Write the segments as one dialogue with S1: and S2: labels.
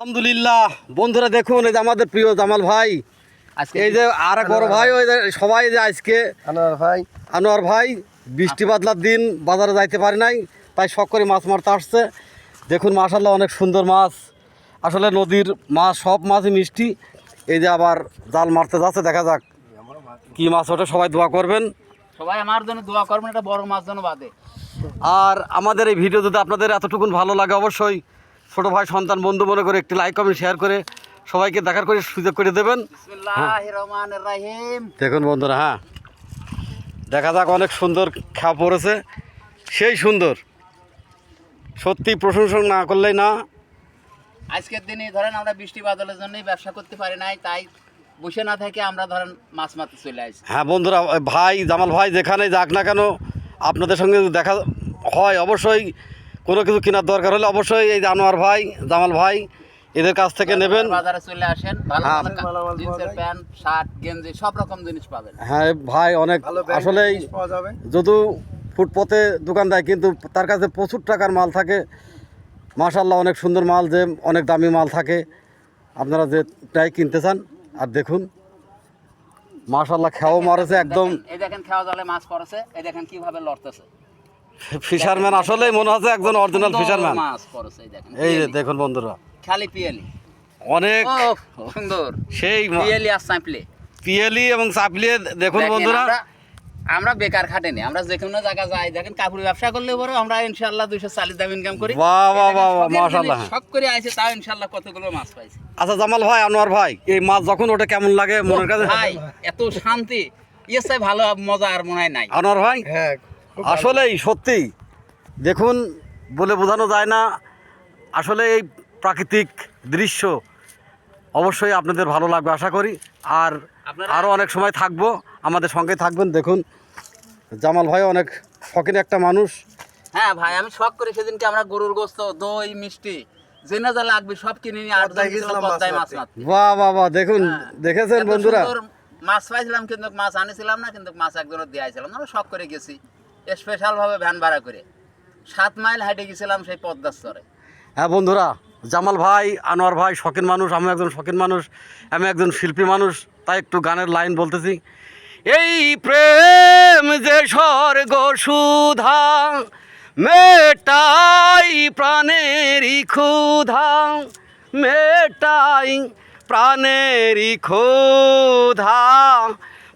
S1: আলহামদুলিল্লাহ বন্ধুরা, দেখুন এই যে আমাদের প্রিয় জামাল ভাই, এই যে আর এক বড় ভাই, ওই যে সবাই যে আজকে আনোয়ার ভাই বৃষ্টি বাদলার দিন বাজারে যাইতে পারে নাই, তাই শখ করে মাছ মারতে আসছে। দেখুন মাশাআল্লাহ অনেক সুন্দর মাছ, আসলে নদীর মাছ সব মাছই মিষ্টি। এই যে আবার জাল মারতে যাচ্ছে, দেখা যাক কি মাছ ওঠে। সবাই দোয়া করবেন,
S2: সবাই আমার জন্য দোয়া করবেন, এটা বড় মাছ যেন বাদে।
S1: আর আমাদের এই ভিডিও যদি আপনাদের এতটুকুন ভালো লাগে, অবশ্যই ছোটো ভাই সন্তান বন্ধু মনে করে একটি লাইক কমেন্ট শেয়ার করে সবাইকে দেখার করে সুযোগ করে দেবেন।
S2: বিসমিল্লাহির রহমানির রহিম।
S1: দেখুন বন্ধুরা, হ্যাঁ দেখা যাক, অনেক সুন্দর খাওয়া পড়েছে, সেই সুন্দর, সত্যি প্রশংসা না করলেই না।
S2: আজকের দিনে ধরেন আমরা বৃষ্টি বাদলের জন্যই ব্যবসা করতে পারি নাই, তাই বসে না থেকে আমরা ধরেন মাছ মারতে চলে আসি।
S1: হ্যাঁ বন্ধুরা, ভাই জামাল ভাই যেখানে যাক না কেন, আপনাদের সঙ্গে যদি দেখা হয়, অবশ্যই কোনো কিছু কেনার দরকার হলে অবশ্যই এই আনোয়ার ভাই, জামাল ভাই এদের কাছ থেকে নেবেন।
S2: বাজারে চলে আসেন, ভালো
S1: হ্যাঁ।
S2: ভালো জিন্সের প্যান্ট, শার্ট, গেঞ্জি সব রকম জিনিস পাবেন।
S1: হ্যাঁ ভাই, অনেক আসলেই যদিও ফুটপথে দোকান দেয়, কিন্তু তার কাছে প্রচুর টাকার মাল থাকে। মাশাআল্লাহ অনেক সুন্দর মাল, যে অনেক দামি মাল থাকে, আপনারা যেটাই কিনতে চান। আর দেখুন মাশাআল্লাহ খেয়াও মারেছে একদম।
S2: এই দেখেন খেওয়া জালে মাছ পড়েছে, এই দেখেন কিভাবে লড়তেছে।
S1: ফিশারম্যান, আসলেই মনে হচ্ছে একজন অরিজিনাল ফিশারম্যান।
S2: মাছ পড়েছে, এই দেখেন,
S1: এই যে দেখুন বন্ধুরা,
S2: খালি পিয়ালি
S1: অনেক
S2: সুন্দর
S1: সেই
S2: পিয়ালি আর চাপলে
S1: পিয়েলি এবং চাপলিয়ে। দেখুন বন্ধুরা,
S2: আমরা বেকার খাটেনি, আমরা যে কোনো জায়গা যাই, দেখেন কাপড় ব্যবসা করলে পরে আমরা ইনশাআল্লাহ 240 দাম ইনকাম করি।
S1: বাহ বাহ বাহ, মাশাআল্লাহ।
S2: সব করে আইছে, তাও ইনশাআল্লাহ কতগুলো মাছ পাইছি।
S1: আচ্ছা জামাল ভাই, আনোয়ার ভাই, এই মাছ যখন ওটা কেমন লাগে মনের কাছে?
S2: ভাই এত শান্তি, ইয়ে চাই ভালো মজা আর মনে হয় নাই।
S1: আনোয়ার ভাই,
S3: হ্যাঁ
S1: আসলেই সত্যি দেখুন, বলে বোঝানো যায় না। আসলে এই প্রাকৃতিক দৃশ্য অবশ্যই আপনাদের ভালো লাগবে আশা করি। আর আরও অনেক সময় থাকবো, আমাদের সঙ্গে থাকবেন। দেখুন জামাল ভাই অনেক শখিন একটা মানুষ।
S2: হ্যাঁ ভাই, আমি শখ করে সেদিনকে আমরা গরুর গোস্ত, দই, মিষ্টি যেনা যা লাগবে সব কিনে নিয়ে 8 জন গেছিলাম পদ্মায় মাছ মারতে।
S1: বাহ বাহ বাহ, দেখুন দেখেছেন
S2: এত
S1: বন্ধুরা,
S2: সুন্দর মাছ পাইছিলাম, কিন্তু মাছ আনিছিলাম না, কিন্তু মাছ একজনের দিয়েছিলাম। আমরা শখ করে গেছি, স্পেশাল ভাবে ভ্যান ভাড়া করে 7 মাইল হাইটে গেছিলাম সেই পদ্মার চরে।
S1: হ্যাঁ বন্ধুরা, জামাল ভাই, আনোয়ার ভাই শখিন মানুষ, আমি একজন শখিন মানুষ, আমি একজন শিল্পী মানুষ, তাই একটু গানের লাইন বলতেছি। এই প্রেম যে স্বর্গ সুধা, মেটাই প্রাণেরই ক্ষুধা, মেটাই প্রাণেরই ক্ষুধা,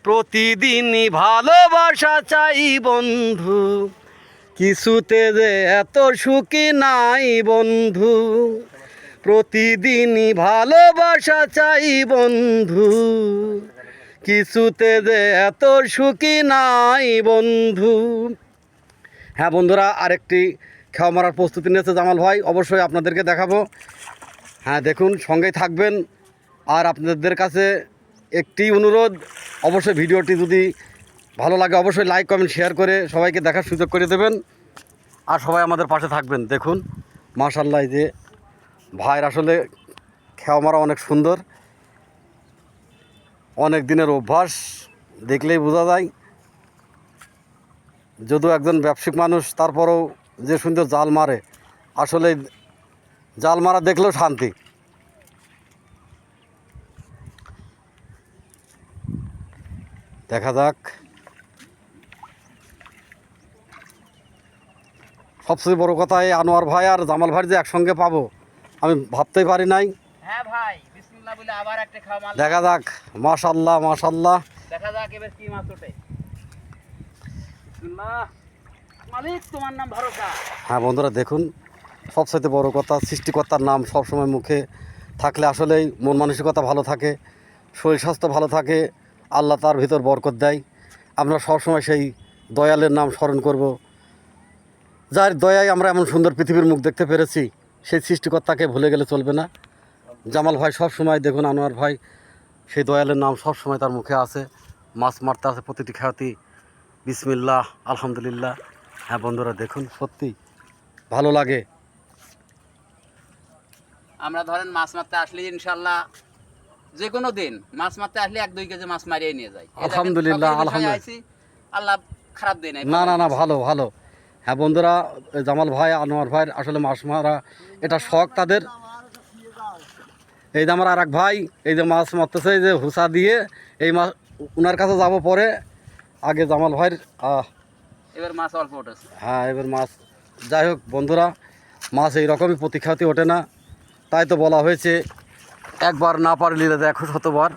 S1: প্রতিদিনই ভালোবাসা চাই বন্ধু, কিছুতে যে এত সুখী নাই বন্ধু, প্রতিদিনই ভালোবাসা চাই বন্ধু, কিছুতে যে এত সুখী নাই বন্ধু। হ্যাঁ বন্ধুরা, আরেকটি খাওয়া মারার প্রস্তুতি নিয়েছে জামাল ভাই, অবশ্যই আপনাদেরকে দেখাবো। হ্যাঁ দেখুন, সঙ্গেই থাকবেন। আর আপনাদের কাছে একটি অনুরোধ, অবশ্যই ভিডিওটি যদি ভালো লাগে অবশ্যই লাইক কমেন্ট শেয়ার করে সবাইকে দেখার সুযোগ করে দেবেন, আর সবাই আমাদের পাশে থাকবেন। দেখুন মাশাআল্লাহ, যে ভাইয়ের আসলে খেওয়া মারা অনেক সুন্দর, অনেক দিনের অভ্যাস, দেখলেই বোঝা যায়। যদিও একজন ব্যবসায়িক মানুষ, তারপরেও যে সুন্দর জাল মারে, আসলে জাল মারা দেখলেও শান্তি। দেখা যাক, সবচেয়ে বড় কথা এই আনোয়ার ভাই আর জামাল ভাই যে একসঙ্গে পাবো আমি ভাবতেই পারি নাই।
S2: হ্যাঁ ভাই, বিসমিল্লাহ বলে আবার একটা খাওয়া মাল।
S1: দেখা যাক, মাশাআল্লাহ মাশাআল্লাহ,
S2: দেখা যাক এবার কি মাছ ওঠে। বিসমিল্লাহ, মালিক তোমার নাম ভরসা।
S1: হ্যাঁ বন্ধুরা দেখুন, সবচাইতে বড় কথা, সৃষ্টিকর্তার নাম সবসময় মুখে থাকলে আসলেই মন মানসিকতা ভালো থাকে, শরীর স্বাস্থ্য ভালো থাকে, আল্লাহ তার ভিতর বরকত দেয়। আমরা সবসময় সেই দয়ালের নাম স্মরণ করব, যার দয়ায় আমরা এমন সুন্দর পৃথিবীর মুখ দেখতে পেরেছি। সেই সৃষ্টিকর্তাকে ভুলে গেলে চলবে না। জামাল ভাই সব সময় দেখুন, আনোয়ার ভাই সেই দয়ালের নাম সব সময় তার মুখে আছে, মাছ মারতে আছে প্রতিটি খেয়াতি, বিসমিল্লাহ, আলহামদুলিল্লাহ। হ্যাঁ বন্ধুরা দেখুন, সত্যি ভালো লাগে।
S2: আমরা ধরেন মাছ মারতে আসলে ইনশাআল্লাহ যে কোনো দিন মাছ মারতে আসলে 1-2 কেজি মাছ মারিয়ে নিয়ে যাই।
S1: আলহামদুলিল্লাহ, আলহামদুলিল্লাহ,
S2: আল্লাহ খারাপ দেয় নাই।
S1: না না না, ভালো ভালো। হ্যাঁ বন্ধুরা, জামাল ভাই, আনোয়ার ভাইয়ের আসলে মাছ মারা এটা শখ তাদের। এই যে আমার আর এক ভাই এই যে মাছ মারতেছে, এই যে হুসা দিয়ে এই মাছ ওনার কাছে যাব পরে। আগে জামাল ভাইয়ের
S2: এবার মাছ অল্প উঠেছে।
S1: হ্যাঁ এবার মাছ, যাই হোক বন্ধুরা, মাছ এইরকমই প্রতীক্ষাতে ওঠে না, তাই তো বলা হয়েছে একবার না পারলে দেখো শতবার।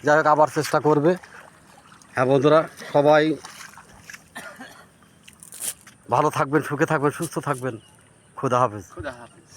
S1: যাই হোক আবার চেষ্টা করবে। হ্যাঁ বন্ধুরা, সবাই ভালো থাকবেন, সুখে থাকবেন, সুস্থ থাকবেন। খুদা হাফেজ।
S2: খুদা হাফেজ।